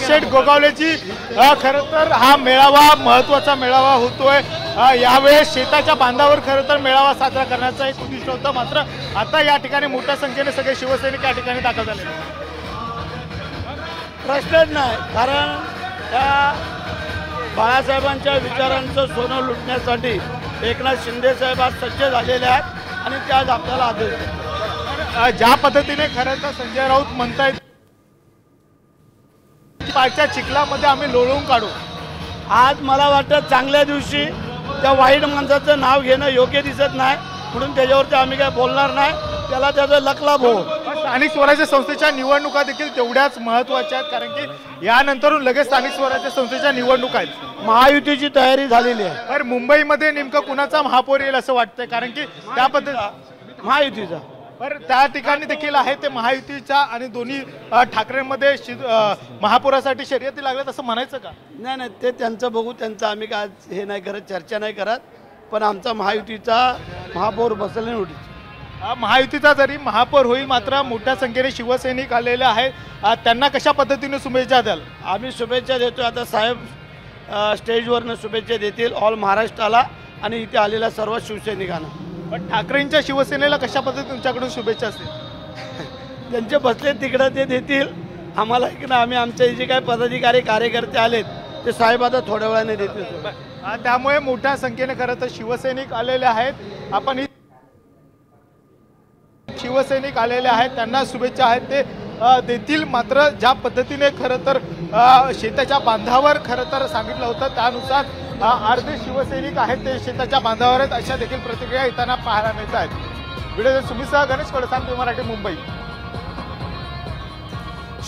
शेठ गोगावलेची खरं तर हा मेळावा महत्त्वाचा मेळावा होतोय। यावेळेस शेताच्या बांधावर खरं तर मेळावा साजरा करण्याचा एक उद्दिष्ट होतं, मात्र आता या ठिकाणी मोठ्या संख्येने सगळे शिवसैनिक या ठिकाणी दाखल झाले। प्रश्नच नाही, कारण त्या बाळासाहेबांच्या विचारांचं सोनं लुटण्यासाठी एकनाथ शिंदे साहेब आज सज्ज झालेले आहेत आणि ते आज आपल्याला आदेश देतात। ज्या पद्धतीने खरं तर संजय राऊत म्हणतायत पाचच्या चिखलामध्ये आम्ही लोळवून काढू, आज मला वाटतं चांगल्या दिवशी त्या वाईट माणसाचं नाव घेणं योग्य दिसत नाही, म्हणून त्याच्यावरती आम्ही काय बोलणार नाही, त्याला त्याचा लकलाभ हो। स्थानिक स्वराज्य संस्थेच्या निवडणुका देखील तेवढ्याच महत्त्वाच्या आहेत, कारण की यानंतरून लगेच स्थानिक स्वराज्य संस्थेच्या निवडणुका आहेत। महायुतीची तयारी झालेली आहे। तर मुंबईमध्ये नेमकं कुणाचा महापौर येईल असं वाटतंय, कारण की त्या पद्धती महायुतीचा बरं त्या ठिकाणी देखील आहे ते महायुतीच्या आणि दोन्ही ठाकरेंमध्ये महापौरासाठी शर्यती लागल्यात असं म्हणायचं का? नाही नाही, ते त्यांचं बघू, त्यांचं आम्ही काय हे नाही करत, चर्चा नाही करत, पण आमचा महायुतीचा महापौर बसले नव्हती। महायुतीचा जरी महापौर होईल, मात्र मोठ्या संख्येने शिवसैनिक आलेले आहेत, त्यांना कशा पद्धतीने शुभेच्छा द्याल? आम्ही शुभेच्छा देतो। आता साहेब स्टेजवरनं शुभेच्छा देतील ऑल महाराष्ट्राला आणि इथे आलेल्या सर्व शिवसैनिकांना। पण ठाकरेंच्या शिवसेनेला कशा पद्धतीने तुमच्याकडून शुभेच्छा असतील? त्यांचे बसले तिकडं ते देतील आम्हाला, की ना आम्ही आमचे जे काही पदाधिकारी कार्यकर्ते आलेत ते साहेब आता थोड्या वेळाने देतील। त्यामुळे मोठ्या संख्येने खरं तर शिवसैनिक आलेले आहेत। आपण शिवसैनिक आलेले आहेत, त्यांना शुभेच्छा आहेत ते देतील, मात्र ज्या पद्धतीने खरं तर शेताच्या बांधावर खरं तर सांगितलं होतं त्यानुसार अर्धे शिवसैनिक आहेत ते शेताच्या बांधावर आहेत, अशा देखील प्रतिक्रिया येताना पाहायला मिळत आहेत। व्हिडिओ सुमितसह गणेश कोडसांग, मराठी, मुंबई।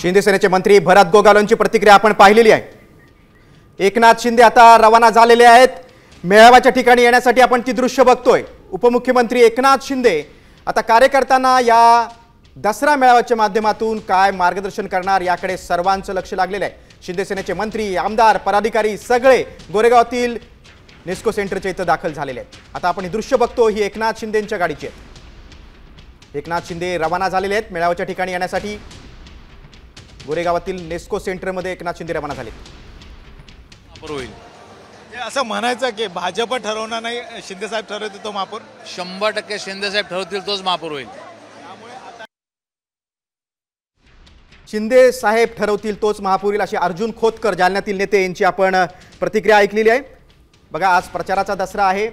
शिंदे सेनेचे मंत्री भरत गोगावलेंची प्रतिक्रिया आपण पाहिलेली आहे। एकनाथ शिंदे आता रवाना झालेले आहेत मेळाव्याच्या ठिकाणी येण्यासाठी, आपण ती दृश्य बघतोय। उपमुख्यमंत्री एकनाथ शिंदे आता कार्यकर्त्यांना या दसरा मेळाव्याच्या माध्यमातून काय मार्गदर्शन करणार याकडे सर्वांचं लक्ष लागलेलं आहे। शिंदे सेनेचे मंत्री, आमदार, पदाधिकारी सगळे गोरेगावातील नेस्को सेंटरच्या इथं दाखल झालेले आहेत। आता आपण हे दृश्य बघतो, ही एकनाथ शिंदेंच्या गाडीची आहे। एकनाथ शिंदे रवाना झालेले आहेत मेळाव्याच्या ठिकाणी येण्यासाठी। गोरेगावातील नेस्को सेंटरमध्ये एकनाथ शिंदे रवाना झाले। असं म्हणायचं की भाजप ठरवणार नाही, शिंदे साहेब ठरवतील तो महापौर? 100% शिंदे साहेब ठरवतील तोच महापौर होईल। शिंदे साहेब ठरवतील तोच महापौर होईल अशी अर्जुन खोतकर जालन्यातील नेते यांची आपण प्रतिक्रिया ऐकलेली आहे। बघा, आज प्रचाराचा दसरा आहे।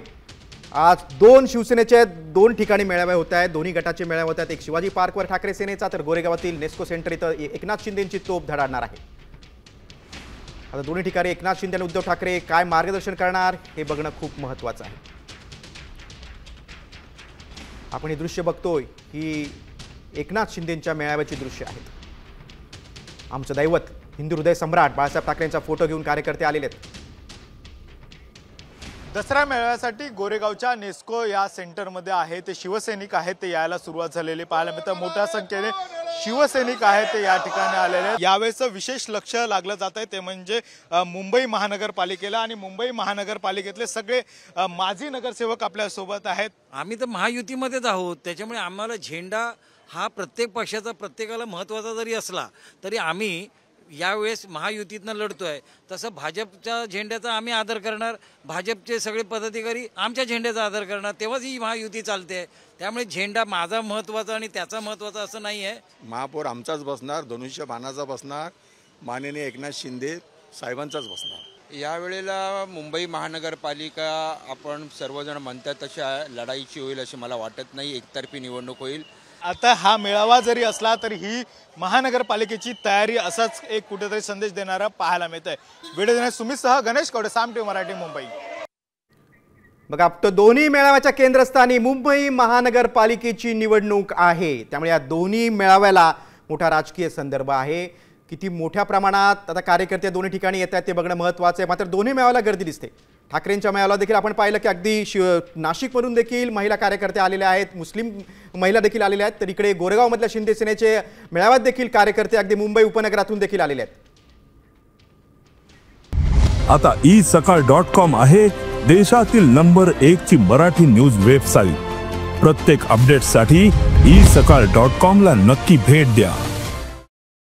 आज दोन शिवसेनेचे दोन ठिकाणी मेळावे होत आहेत, दोन्ही गटाचे मेळावे होत आहेत। एक शिवाजी पार्कवर ठाकरे सेनेचा, तर गोरेगावातील नेस्को सेंटर इथं एकनाथ शिंदेंची तोफ धडाडणार आहे। आता दोन्ही ठिकाणी एकनाथ शिंदे आणि उद्धव ठाकरे काय मार्गदर्शन करणार हे बघणं खूप महत्त्वाचं आहे। आपण हे दृश्य बघतोय, ही एकनाथ शिंदेंच्या मेळाव्याची दृश्य आहेत। आमचं दैवत हिंदू हृदय सम्राट बाळासाहेब ठाकरेंचा फोटो घेऊन कार्यकर्ते आलेले आहेत। दसरा मेळाव्यासाठी गोरेगावच्या नेस्को या सेंटरमध्ये आहे ते शिवसैनिक आहेत ते यायला सुरुवात झालेली पाहायला मिळतं। मोठ्या संख्येने शिवसैनिक आहेत ते या ठिकाणी आलेले। यावेळेचं विशेष लक्ष लागलं जात आहे ते म्हणजे मुंबई महानगरपालिकेला, आणि मुंबई महानगरपालिकेतले सगळे माजी नगरसेवक आपल्या सोबत आहेत। आम्ही तर महायुतीमध्येच आहोत, त्याच्यामुळे आम्हाला झेंडा हा प्रत्येक पक्षाचा प्रत्येकाला महत्त्वाचा जरी असला तरी आम्ही यावेळेस महायुतीतनं लढतोय। तसं भाजपच्या झेंड्याचा आम्ही आदर करणार, भाजपचे सगळे पदाधिकारी आमच्या झेंड्याचा आदर करणार, तेव्हाच ही महायुती चालते। त्यामुळे झेंडा माझा महत्त्वाचा आणि त्याचा महत्त्वाचा असं नाही आहे। महापौर आमचाच बसणार, धनुष्य बाणाचा बसणार, माननीय एकनाथ शिंदे साहेबांचाच बसणार। यावेळेला मुंबई महानगरपालिका आपण सर्वजण म्हणतात तशा लढाईची होईल अशी मला वाटत नाही, एकतर्फी निवडणूक होईल। आता हा मेळावा जरी असला तरी ही महानगरपालिकेची तयारी असाच एक कुठेतरी संदेश देणारा पाहायला मिळत आहे। व्हिडिओ सुमितसह गणेश कोडसांग, मराठी, मुंबई। बघा, तो दोन्ही मेळाव्याच्या केंद्रस्थानी मुंबई महानगरपालिकेची निवडणूक आहे, त्यामुळे या दोन्ही मेळाव्याला मोठा राजकीय संदर्भ आहे। किती मोठ्या प्रमाणात आता कार्यकर्ते दोन्ही ठिकाणी येत आहेत ते बघणं महत्त्वाचं आहे। मात्र दोन्ही मेळाव्याला गर्दी दिसते। ठाकरेंच्या मेळाव्याला देखील आपण पाहिलं की अगदी नाशिकमधून देखील महिला कार्यकर्ते आलेले आहेत, मुस्लिम महिला देखील आलेल्या आहेत, तर इकडे गोरेगावमधल्या शिंदे सेनेचे मेळाव्यात देखील कार्यकर्ते अगदी मुंबई उपनगरातून देखील आलेले आहेत। आता isakal.com आहे देशातील नंबर 1 ची मराठी न्यूज वेबसाईट। प्रत्येक अपडेटसाठी isakal.com ला नक्की भेट द्या।